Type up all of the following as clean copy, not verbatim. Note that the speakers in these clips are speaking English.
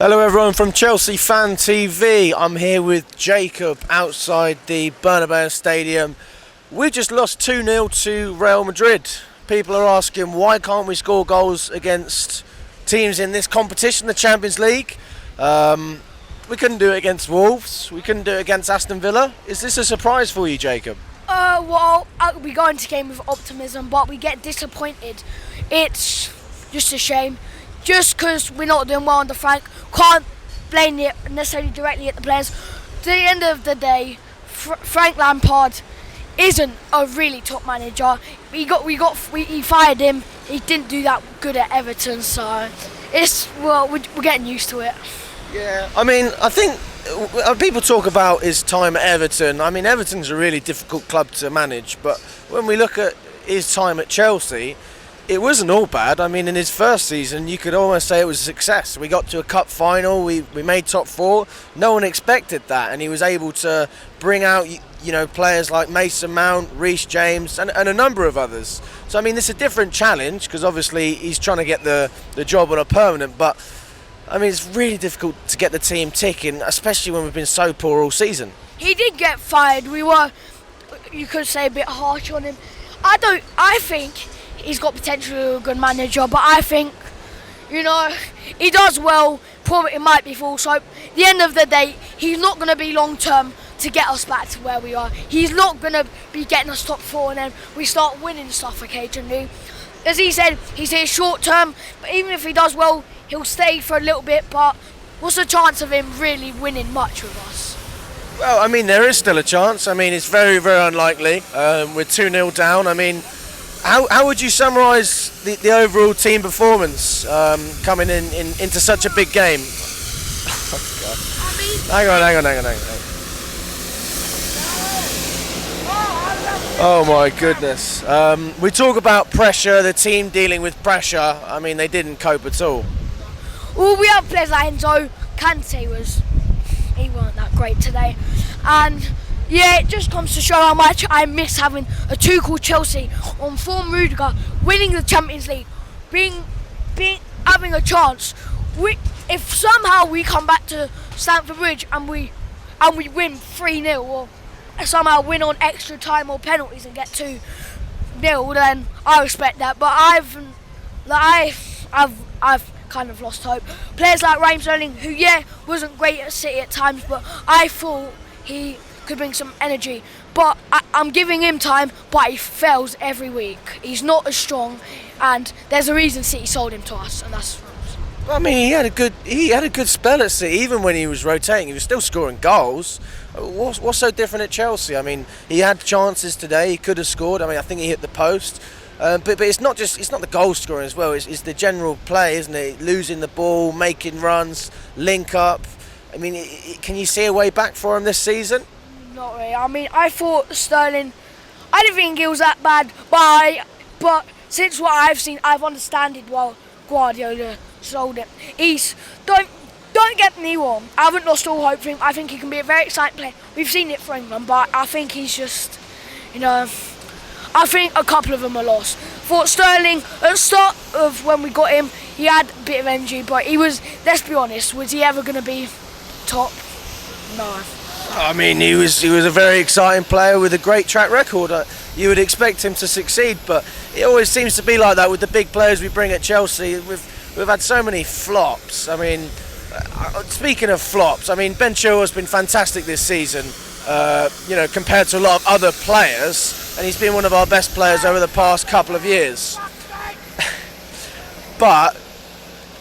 Hello everyone from Chelsea Fan TV. I'm here with Jacob outside the Bernabeu Stadium. We just lost 2-0 to Real Madrid. People are asking why can't we score goals against teams in this competition, the Champions League. We couldn't do it against Wolves, we couldn't do it against Aston Villa. Is this a surprise for you, Jacob? We go into the game with optimism, but we get disappointed. It's just a shame. Just because we're not doing well under Frank, can't blame it necessarily directly at the players. To the end of the day, Frank Lampard isn't a really top manager. He fired him. He didn't do that good at Everton, so we're getting used to it. Yeah, I mean, I think people talk about his time at Everton. I mean, Everton's a really difficult club to manage, but when we look at his time at Chelsea, it wasn't all bad. I mean, in his first season, you could almost say it was a success. We got to a cup final, we made top four. No one expected that, and he was able to bring out, players like Mason Mount, Reece James, and a number of others. So, I mean, it's a different challenge, because obviously he's trying to get the job on a permanent, but, I mean, it's really difficult to get the team ticking, especially when we've been so poor all season. He did get fired. We were, you could say, a bit harsh on him. I think he's got potential to be a good manager, but I think, he does well. Probably it might be false hope. At the end of the day, he's not going to be long term to get us back to where we are. He's not going to be getting us top four and then we start winning stuff occasionally. As he said, he's here short term, but even if he does well, he'll stay for a little bit. But what's the chance of him really winning much with us? Well, I mean, there is still a chance. I mean, it's very, very unlikely. We're 2-0 down. I mean, How would you summarise the overall team performance coming into such a big game? Hang on. Oh my goodness. We talk about pressure, the team dealing with pressure. I mean, they didn't cope at all. Well, we have players like Enzo. Kante he wasn't that great today. And yeah, it just comes to show how much I miss having a Tuchel Chelsea on form Rudiger, winning the Champions League, having a chance. If somehow we come back to Stamford Bridge and we win 3-0, or somehow win on extra time or penalties and get 2-0, then I respect that. But I've kind of lost hope. Players like Raheem Sterling, who wasn't great at City at times, but I thought he could bring some energy, but I'm giving him time, but he fails every week. He's not as strong, and there's a reason City sold him to us, and that's. I mean, he had a good spell at City. Even when he was rotating, he was still scoring goals. What's so different at Chelsea? I mean, he had chances today. He could have scored. I mean, I think he hit the post. But it's not the goal scoring as well. It's the general play, isn't it? Losing the ball, making runs, link up. I mean, can you see a way back for him this season? Not really. I mean, I thought Sterling, I didn't think he was that bad, but since what I've seen, I've understood why Guardiola sold him. Don't get me wrong, I haven't lost all hope for him. I think he can be a very exciting player. We've seen it for England, but I think he's just, I think a couple of them are lost. For Sterling, at the start of when we got him, he had a bit of energy, but he was, let's be honest, was he ever going to be top? No. I mean, he was a very exciting player with a great track record. You would expect him to succeed, but it always seems to be like that with the big players we bring at Chelsea. We've had so many flops. I mean, speaking of flops, I mean, Ben Chilwell's been fantastic this season, compared to a lot of other players, and he's been one of our best players over the past couple of years. But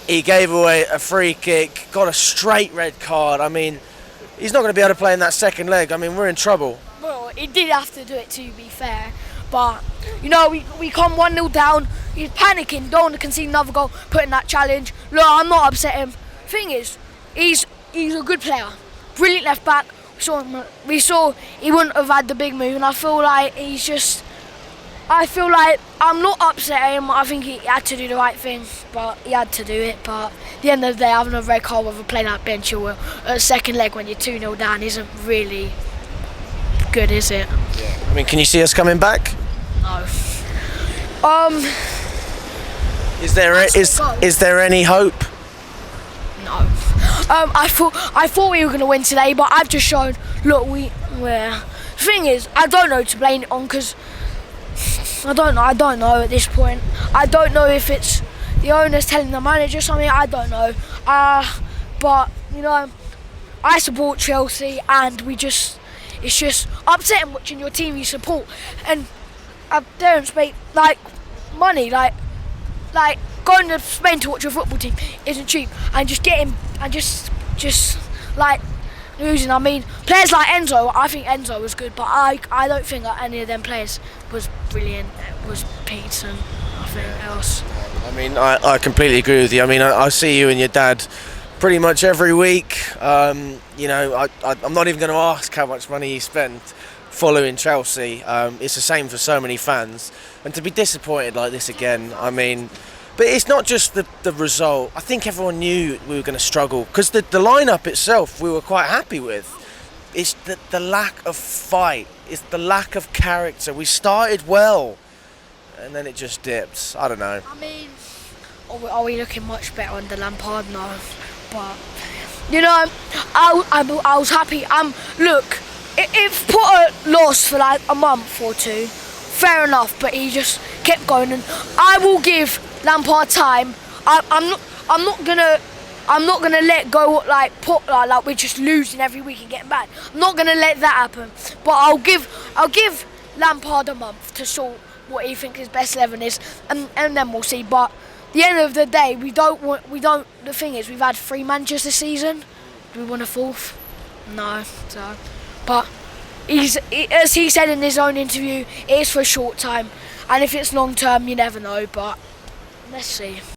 he gave away a free kick, got a straight red card. I mean, he's not going to be able to play in that second leg. I mean, we're in trouble. Well, he did have to do it, to be fair. But, we come 1-0 down. He's panicking, don't want to concede another goal, putting that challenge. Look, I'm not upset him. Thing is, he's a good player. Brilliant left back. We saw he wouldn't have had the big move, and I feel like I'm not upset at him. I think he had to do the right thing, but he had to do it. But at the end of the day, having a red card with a player like Ben Chilwell at the second leg when you're 2-0 down isn't really good, is it? Yeah. I mean, can you see us coming back? No. Is there any hope? No. I thought we were going to win today, but I've just shown. Look, the thing is, I don't know to blame it on because I don't know at this point. I don't know if it's the owners telling the manager something. I don't know. But I support Chelsea, and it's just upsetting watching your team you support and there in Spain, like money, like going to Spain to watch your football team isn't cheap, and just like losing. I mean, players like Enzo, I think Enzo was good, but I don't think that any of them players was brilliant. It was Pete and nothing else. I mean, I completely agree with you. I mean, I see you and your dad pretty much every week. I'm not even going to ask how much money you spend following Chelsea. It's the same for so many fans, and to be disappointed like this again, I mean, but it's not just the result. I think everyone knew we were going to struggle because the lineup itself we were quite happy with. It's the lack of fight. It's the lack of character. We started well, and then it just dipped. I don't know. I mean, are we looking much better under Lampard? No, but I was happy. Look, if Potter lost for like a month or two, fair enough. But he just kept going, and I will give Lampard time. I'm not gonna let go like we're just losing every week and getting bad. I'm not gonna let that happen. But I'll give Lampard a month to sort what he thinks his best 11 is, and then we'll see. But at the end of the day, the thing is, we've had 3 managers this season. Do we want a 4th? No. So, but as he said in his own interview, it is for a short time, and if it's long term, you never know. But let's see.